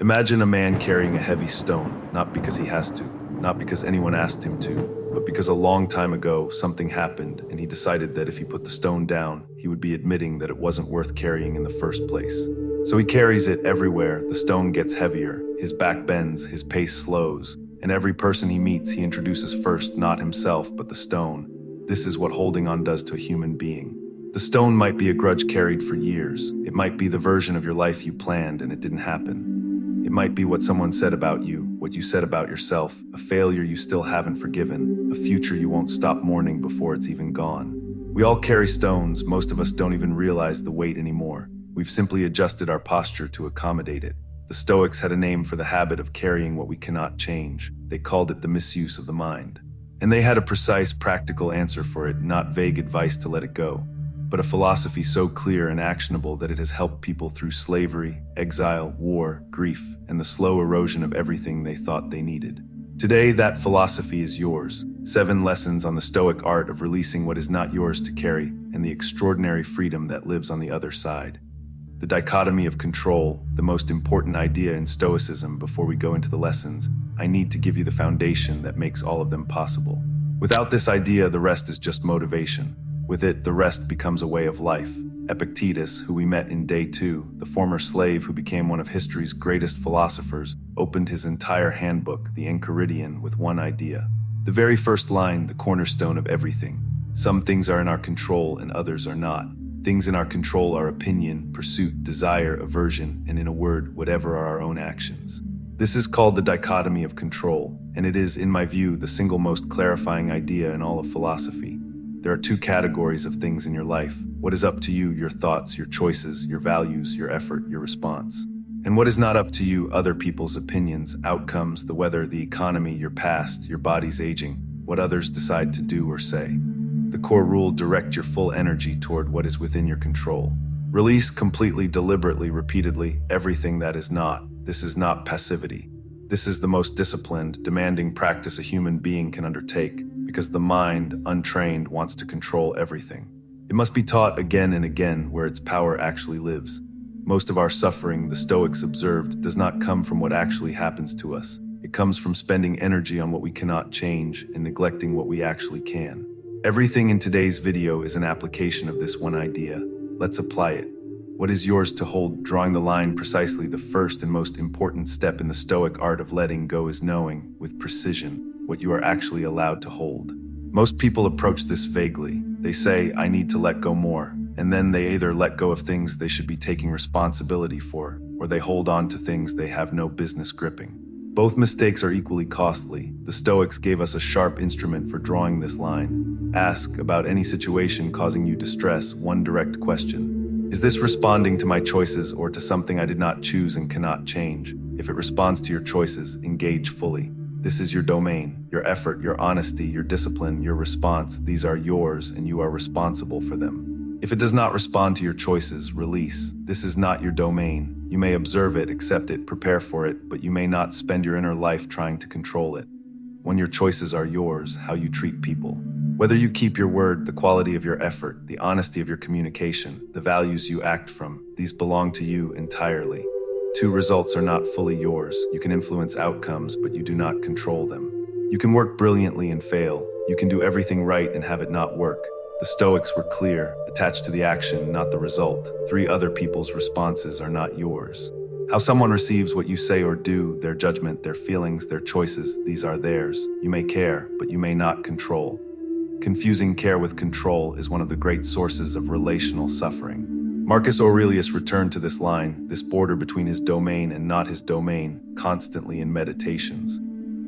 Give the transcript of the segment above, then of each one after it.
Imagine a man carrying a heavy stone, not because he has to, not because anyone asked him to, but because a long time ago something happened and he decided that if he put the stone down, he would be admitting that it wasn't worth carrying in the first place. So he carries it everywhere. The stone gets heavier, his back bends, his pace slows, and every person he meets he introduces first not himself but the stone. This is what holding on does to a human being. The stone might be a grudge carried for years. It might be the version of your life you planned and it didn't happen. It might be what someone said about you, what you said about yourself, a failure you still haven't forgiven, a future you won't stop mourning before it's even gone. We all carry stones. Most of us don't even realize the weight anymore. We've simply adjusted our posture to accommodate it. The Stoics had a name for the habit of carrying what we cannot change. They called it the misuse of the mind. And they had a precise, practical answer for it, not vague advice to let it go, but a philosophy so clear and actionable that it has helped people through slavery, exile, war, grief, and the slow erosion of everything they thought they needed. Today, that philosophy is yours. 7 lessons on the Stoic art of releasing what is not yours to carry and the extraordinary freedom that lives on the other side. The dichotomy of control, the most important idea in Stoicism. Before we go into the lessons, I need to give you the foundation that makes all of them possible. Without this idea, the rest is just motivation. With it, the rest becomes a way of life. Epictetus, who we met in day 2, the former slave who became one of history's greatest philosophers, opened his entire handbook, the Enchiridion, with one idea. The very first line, the cornerstone of everything. Some things are in our control and others are not. Things in our control are opinion, pursuit, desire, aversion, and in a word, whatever are our own actions. This is called the dichotomy of control, and it is, in my view, the single most clarifying idea in all of philosophy. There are 2 categories of things in your life. What is up to you, your thoughts, your choices, your values, your effort, your response. And what is not up to you, other people's opinions, outcomes, the weather, the economy, your past, your body's aging, what others decide to do or say. The core rule: direct your full energy toward what is within your control. Release completely, deliberately, repeatedly, everything that is not. This is not passivity. This is the most disciplined, demanding practice a human being can undertake, because the mind, untrained, wants to control everything. It must be taught again and again where its power actually lives. Most of our suffering, the Stoics observed, does not come from what actually happens to us. It comes from spending energy on what we cannot change and neglecting what we actually can. Everything in today's video is an application of this one idea. Let's apply it. What is yours to hold? Drawing the line precisely. The first and most important step in the Stoic art of letting go is knowing, with precision, what you are actually allowed to hold. Most people approach this vaguely. They say, I need to let go more, and then they either let go of things they should be taking responsibility for, or they hold on to things they have no business gripping. Both mistakes are equally costly. The Stoics gave us a sharp instrument for drawing this line. Ask, about any situation causing you distress, one direct question. Is this responding to my choices or to something I did not choose and cannot change? If it responds to your choices, engage fully. This is your domain, your effort, your honesty, your discipline, your response. These are yours and you are responsible for them. If it does not respond to your choices, release. This is not your domain. You may observe it, accept it, prepare for it, but you may not spend your inner life trying to control it. When your choices are yours, how you treat people, whether you keep your word, the quality of your effort, the honesty of your communication, the values you act from, these belong to you entirely. 2 results are not fully yours. You can influence outcomes, but you do not control them. You can work brilliantly and fail. You can do everything right and have it not work. The Stoics were clear, attached to the action, not the result. 3 other people's responses are not yours. How someone receives what you say or do, their judgment, their feelings, their choices, these are theirs. You may care, but you may not control. Confusing care with control is one of the great sources of relational suffering. Marcus Aurelius returned to this line, this border between his domain and not his domain, constantly in meditations.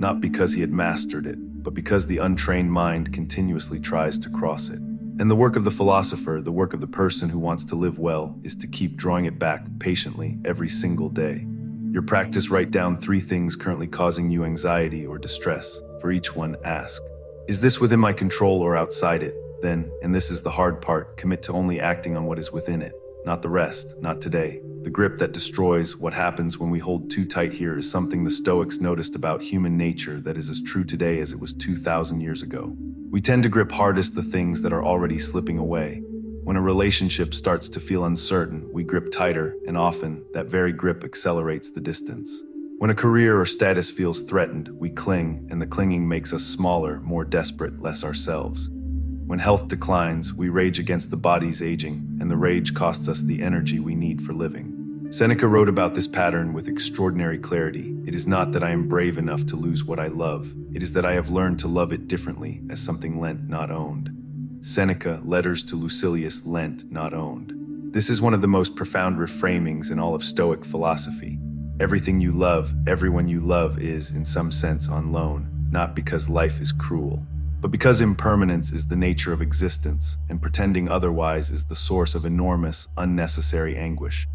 Not because he had mastered it, but because the untrained mind continuously tries to cross it. And the work of the philosopher, the work of the person who wants to live well, is to keep drawing it back patiently every single day. Your practice: write down 3 things currently causing you anxiety or distress. For each one, ask, is this within my control or outside it? Then, and this is the hard part, commit to only acting on what is within it. Not the rest, not today. The grip that destroys. What happens when we hold too tight here is something the Stoics noticed about human nature that is as true today as it was 2,000 years ago. We tend to grip hardest the things that are already slipping away. When a relationship starts to feel uncertain, we grip tighter, and often, that very grip accelerates the distance. When a career or status feels threatened, we cling, and the clinging makes us smaller, more desperate, less ourselves. When health declines, we rage against the body's aging, and the rage costs us the energy we need for living. Seneca wrote about this pattern with extraordinary clarity. It is not that I am brave enough to lose what I love. It is that I have learned to love it differently, as something lent, not owned. Seneca, Letters to Lucilius, lent, not owned. This is one of the most profound reframings in all of Stoic philosophy. Everything you love, everyone you love is, in some sense, on loan, not because life is cruel, but because impermanence is the nature of existence, and pretending otherwise is the source of enormous, unnecessary anguish.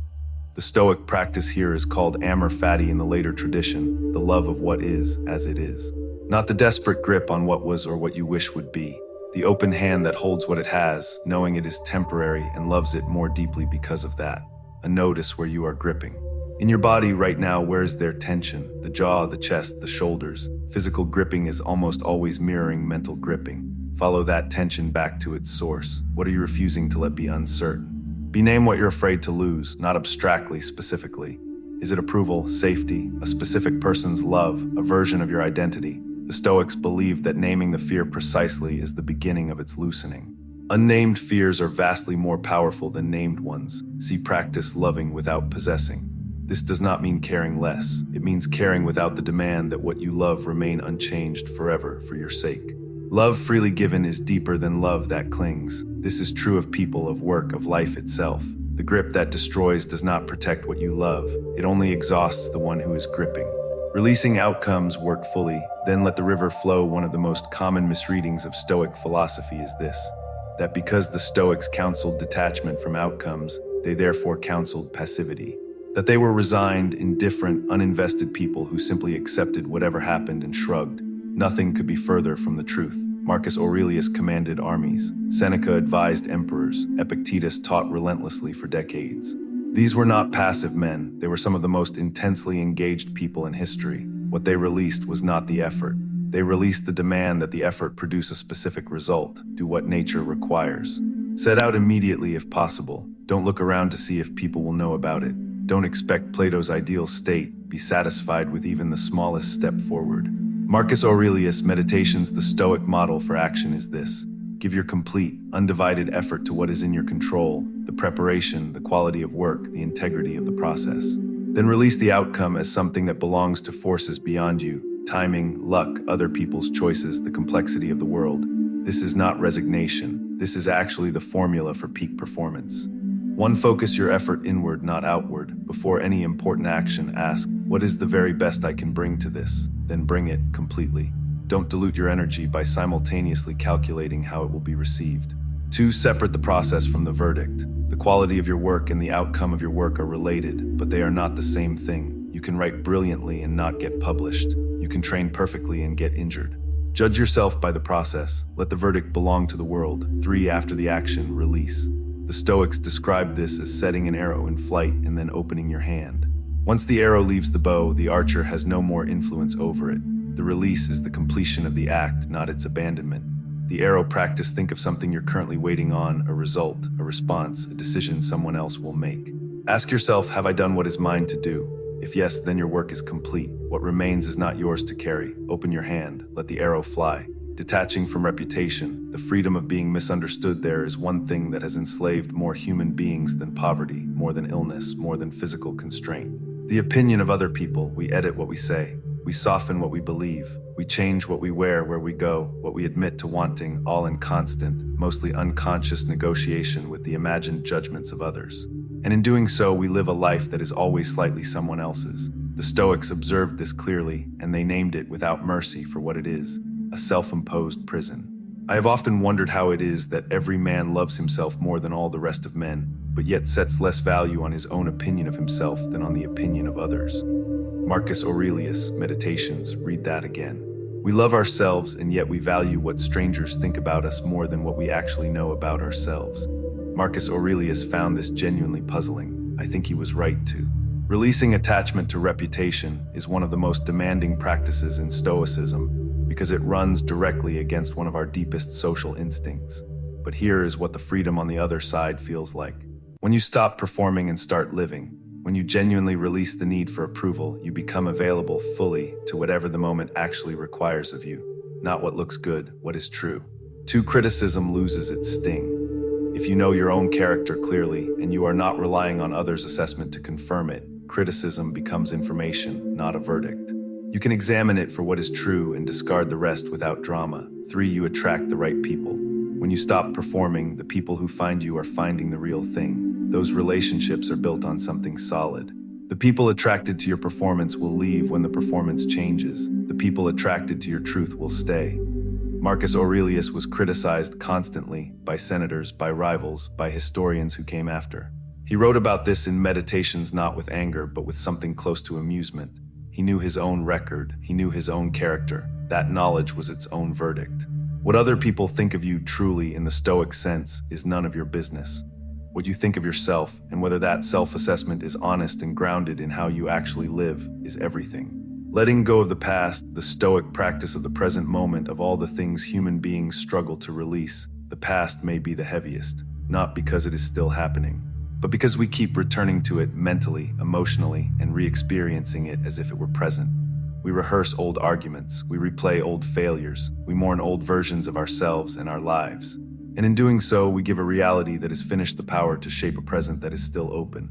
The Stoic practice here is called amor fati in the later tradition, the love of what is as it is. Not the desperate grip on what was or what you wish would be. The open hand that holds what it has, knowing it is temporary and loves it more deeply because of that. A notice where you are gripping. In your body right now, where is there tension? The jaw, the chest, the shoulders. Physical gripping is almost always mirroring mental gripping. Follow that tension back to its source. What are you refusing to let be uncertain? Name what you're afraid to lose, not abstractly, specifically. Is it approval, safety, a specific person's love, a version of your identity? The Stoics believed that naming the fear precisely is the beginning of its loosening. Unnamed fears are vastly more powerful than named ones. See practice loving without possessing. This does not mean caring less. It means caring without the demand that what you love remain unchanged forever for your sake. Love freely given is deeper than love that clings. This is true of people, of work, of life itself. The grip that destroys does not protect what you love. It only exhausts the one who is gripping. Releasing outcomes, work fully, then let the river flow. One of the most common misreadings of Stoic philosophy is this, that because the Stoics counseled detachment from outcomes, they therefore counseled passivity. That they were resigned, indifferent, uninvested people who simply accepted whatever happened and shrugged. Nothing could be further from the truth. Marcus Aurelius commanded armies. Seneca advised emperors. Epictetus taught relentlessly for decades. These were not passive men. They were some of the most intensely engaged people in history. What they released was not the effort. They released the demand that the effort produce a specific result, do what nature requires. Set out immediately if possible. Don't look around to see if people will know about it. Don't expect Plato's ideal state. Be satisfied with even the smallest step forward. Marcus Aurelius' Meditations, the Stoic model for action is this. Give your complete, undivided effort to what is in your control, the preparation, the quality of work, the integrity of the process. Then release the outcome as something that belongs to forces beyond you, timing, luck, other people's choices, the complexity of the world. This is not resignation. This is actually the formula for peak performance. One, focus your effort inward, not outward. Before any important action, ask, what is the very best I can bring to this? Then bring it completely. Don't dilute your energy by simultaneously calculating how it will be received. 2, separate the process from the verdict. The quality of your work and the outcome of your work are related, but they are not the same thing. You can write brilliantly and not get published. You can train perfectly and get injured. Judge yourself by the process. Let the verdict belong to the world. 3, after the action, release. The Stoics describe this as setting an arrow in flight and then opening your hand. Once the arrow leaves the bow, the archer has no more influence over it. The release is the completion of the act, not its abandonment. The arrow practice, think of something you're currently waiting on, a result, a response, a decision someone else will make. Ask yourself, have I done what is mine to do? If yes, then your work is complete. What remains is not yours to carry. Open your hand, let the arrow fly. Detaching from reputation, the freedom of being misunderstood, there is one thing that has enslaved more human beings than poverty, more than illness, more than physical constraint. The opinion of other people. We edit what we say. We soften what we believe. We change what we wear, where we go, what we admit to wanting, all in constant, mostly unconscious negotiation with the imagined judgments of others. And in doing so, we live a life that is always slightly someone else's. The Stoics observed this clearly, and they named it without mercy for what it is, a self-imposed prison. I have often wondered how it is that every man loves himself more than all the rest of men, but yet sets less value on his own opinion of himself than on the opinion of others. Marcus Aurelius, Meditations, read that again. We love ourselves, and yet we value what strangers think about us more than what we actually know about ourselves. Marcus Aurelius found this genuinely puzzling. I think he was right too. Releasing attachment to reputation is one of the most demanding practices in Stoicism because it runs directly against one of our deepest social instincts. but here is what the freedom on the other side feels like. When you stop performing and start living, when you genuinely release the need for approval, you become available fully to whatever the moment actually requires of you. Not what looks good, what is true. True criticism loses its sting. If you know your own character clearly and you are not relying on others' assessment to confirm it, criticism becomes information, not a verdict. You can examine it for what is true and discard the rest without drama. 3. You attract the right people. When you stop performing, the people who find you are finding the real thing. Those relationships are built on something solid. The people attracted to your performance will leave when the performance changes. The people attracted to your truth will stay. Marcus Aurelius was criticized constantly by senators, by rivals, by historians who came after. He wrote about this in Meditations, not with anger, but with something close to amusement. He knew his own record, he knew his own character. That knowledge was its own verdict. What other people think of you truly in the Stoic sense is none of your business. What you think of yourself, and whether that self-assessment is honest and grounded in how you actually live, is everything. Letting go of the past, the Stoic practice of the present moment, of all the things human beings struggle to release, the past may be the heaviest, not because it is still happening, but because we keep returning to it mentally, emotionally, and re-experiencing it as if it were present. We rehearse old arguments, we replay old failures, we mourn old versions of ourselves and our lives. And in doing so, we give a reality that has finished the power to shape a present that is still open.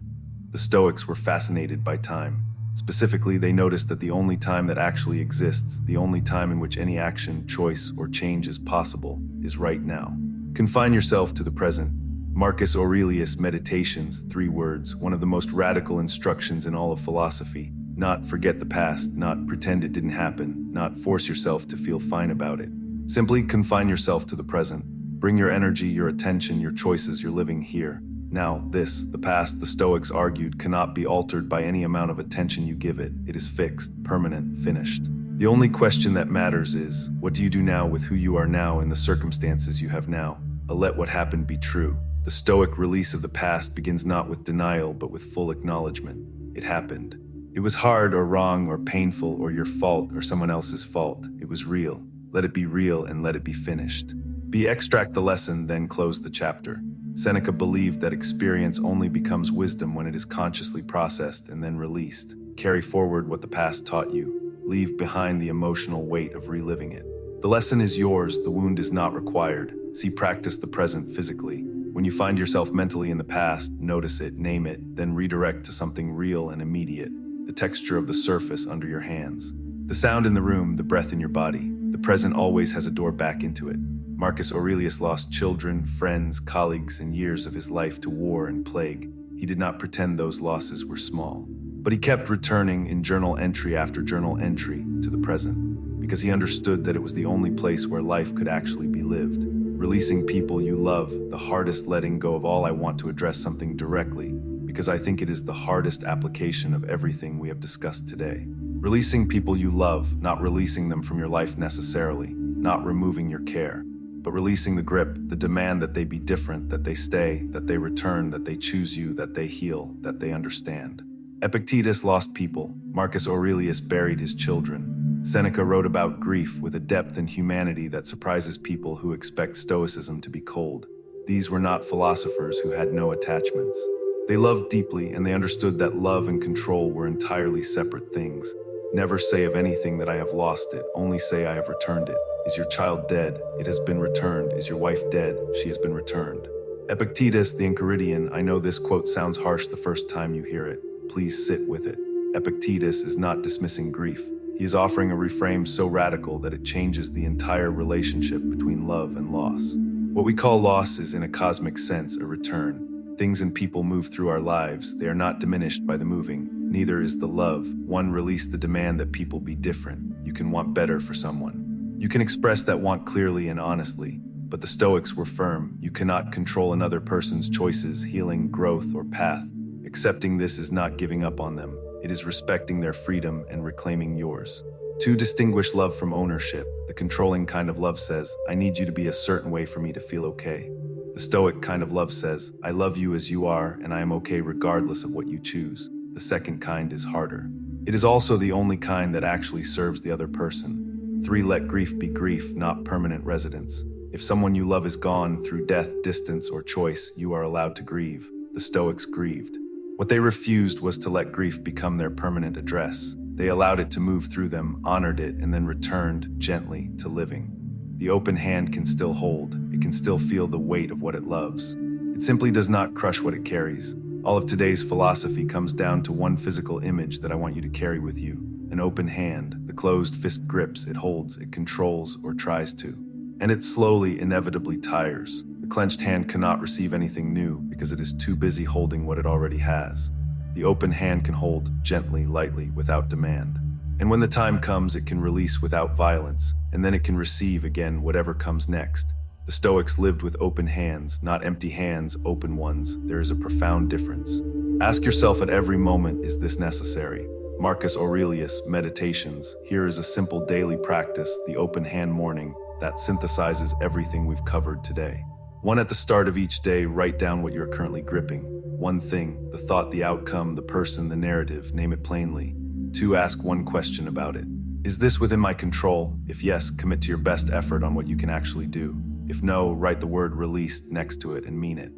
The Stoics were fascinated by time. Specifically, they noticed that the only time that actually exists, the only time in which any action, choice, or change is possible, is right now. Confine yourself to the present. Marcus Aurelius' Meditations, 3 words, one of the most radical instructions in all of philosophy. Not forget the past, not pretend it didn't happen, not force yourself to feel fine about it. Simply confine yourself to the present. Bring your energy, your attention, your choices, your living here. Now, the past, the Stoics argued, cannot be altered by any amount of attention you give it. It is fixed, permanent, finished. The only question that matters is, what do you do now with who you are now in the circumstances you have now? Let what happened be true. The Stoic release of the past begins not with denial, but with full acknowledgement. It happened. It was hard or wrong or painful or your fault or someone else's fault. It was real. Let it be real and let it be finished. Extract the lesson, then close the chapter. Seneca believed that experience only becomes wisdom when it is consciously processed and then released. Carry forward what the past taught you. Leave behind the emotional weight of reliving it. The lesson is yours, the wound is not required. Practice the present physically. When you find yourself mentally in the past, notice it, name it, then redirect to something real and immediate. The texture of the surface under your hands. The sound in the room, the breath in your body. The present always has a door back into it. Marcus Aurelius lost children, friends, colleagues, and years of his life to war and plague. He did not pretend those losses were small, but he kept returning in journal entry after journal entry to the present, because he understood that it was the only place where life could actually be lived. Releasing people you love, the hardest letting go of all. I want to address something directly, because I think it is the hardest application of everything we have discussed today. Releasing people you love, not releasing them from your life necessarily, not removing your care, but releasing the grip, the demand that they be different, that they stay, that they return, that they choose you, that they heal, that they understand. Epictetus lost people. Marcus Aurelius buried his children. Seneca wrote about grief with a depth and humanity that surprises people who expect Stoicism to be cold. These were not philosophers who had no attachments. They loved deeply, and they understood that love and control were entirely separate things. Never say of anything that I have lost it, only say I have returned it. Is your child dead? It has been returned. Is your wife dead? She has been returned. Epictetus, the Enchiridion. I know this quote sounds harsh the first time you hear it. Please sit with it. Epictetus is not dismissing grief. He is offering a reframe so radical that it changes the entire relationship between love and loss. What we call loss is, in a cosmic sense, a return. Things and people move through our lives. They are not diminished by the moving. Neither is the love. One, release the demand that people be different. You can want better for someone. You can express that want clearly and honestly, but the Stoics were firm. You cannot control another person's choices, healing, growth, or path. Accepting this is not giving up on them. It is respecting their freedom and reclaiming yours. 2, distinguish love from ownership. The controlling kind of love says, I need you to be a certain way for me to feel okay. The Stoic kind of love says, I love you as you are, and I am okay regardless of what you choose. The second kind is harder. It is also the only kind that actually serves the other person. 3, let grief be grief, not permanent residence. If someone you love is gone through death, distance, or choice, you are allowed to grieve. The Stoics grieved. What they refused was to let grief become their permanent address. They allowed it to move through them, honored it, and then returned gently to living. The open hand can still hold. It can still feel the weight of what it loves. It simply does not crush what it carries. All of today's philosophy comes down to one physical image that I want you to carry with you. An open hand. The closed fist grips, it holds, it controls, or tries to. And it slowly, inevitably tires. The clenched hand cannot receive anything new because it is too busy holding what it already has. The open hand can hold gently, lightly, without demand. And when the time comes, it can release without violence, and then it can receive again whatever comes next. The Stoics lived with open hands, not empty hands, open ones. There is a profound difference. Ask yourself at every moment, is this necessary? Marcus Aurelius, Meditations. Here is a simple daily practice, the open hand morning, that synthesizes everything we've covered today. 1. At the start of each day, write down what you're currently gripping. One thing, the thought, the outcome, the person, the narrative, name it plainly. 2. Ask one question about it. Is this within my control? If yes, commit to your best effort on what you can actually do. If no, write the word released next to it and mean it.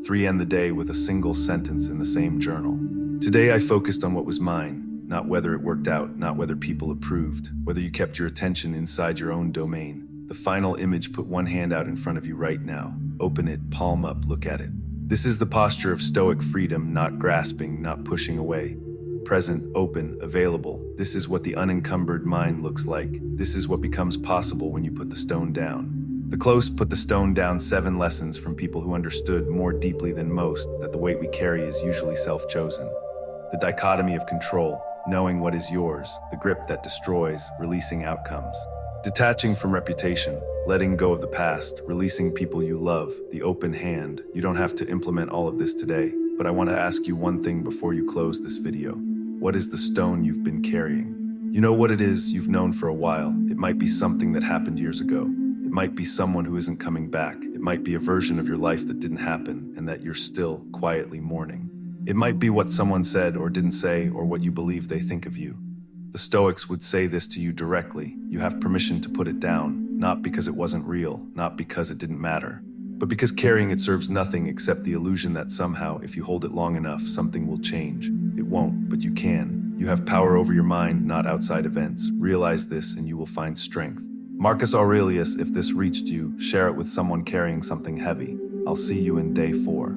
3. End the day with a single sentence in the same journal. Today I focused on what was mine, not whether it worked out, not whether people approved, whether you kept your attention inside your own domain. The final image, put one hand out in front of you right now. Open it, palm up, look at it. This is the posture of Stoic freedom, not grasping, not pushing away. Present, open, available. This is what the unencumbered mind looks like. This is what becomes possible when you put the stone down. The close put the stone down 7 lessons from people who understood more deeply than most that the weight we carry is usually self-chosen. The dichotomy of control, knowing what is yours, the grip that destroys, releasing outcomes. Detaching from reputation, letting go of the past, releasing people you love, the open hand. You don't have to implement all of this today, but I want to ask you one thing before you close this video. What is the stone you've been carrying? You know what it is you've known for a while. It might be something that happened years ago. It might be someone who isn't coming back. It might be a version of your life that didn't happen and that you're still quietly mourning. It might be what someone said or didn't say or what you believe they think of you. The Stoics would say this to you directly. You have permission to put it down, not because it wasn't real, not because it didn't matter, but because carrying it serves nothing except the illusion that somehow, if you hold it long enough, something will change. It won't, but you can. You have power over your mind, not outside events. Realize this and you will find strength. Marcus Aurelius, if this reached you, share it with someone carrying something heavy. I'll see you in day 4.